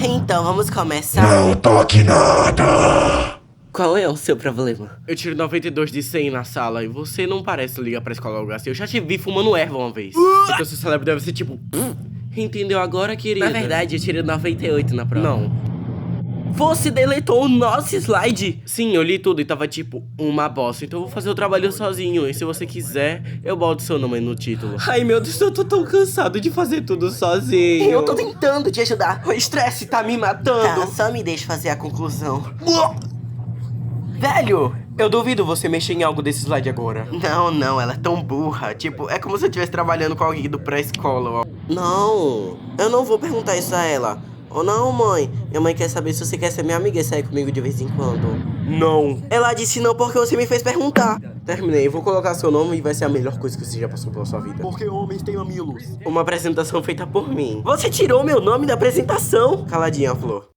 Então, vamos começar? Não toque nada! Qual é o seu problema? Eu tiro 92 de 100 na sala e você não parece ligar pra escola logo assim. Eu já te vi fumando erva uma vez. Então seu cérebro deve ser tipo... Entendeu agora, querida? Na verdade, eu tirei 98 na prova. Não. Você deletou o nosso slide? Sim, eu li tudo e tava tipo uma bosta. Então eu vou fazer o trabalho sozinho. E se você quiser, eu boto seu nome no título. Ai, meu Deus, eu tô tão cansado de fazer tudo sozinho. Eu tô tentando te ajudar. O estresse tá me matando. Tá, só me deixa fazer a conclusão. Velho, eu duvido você mexer em algo desse slide agora. Não, ela é tão burra. Tipo, é como se eu estivesse trabalhando com alguém do pré-escola. Ó. Não, eu não vou perguntar isso a ela. Ou não, mãe? Minha mãe quer saber se você quer ser minha amiga e sair comigo de vez em quando. Não. Ela disse não porque você me fez perguntar. Terminei, vou colocar seu nome e vai ser a melhor coisa que você já passou pela sua vida. Porque homens têm mamilos. Uma apresentação feita por mim. Você tirou meu nome da apresentação? Caladinha, Flor.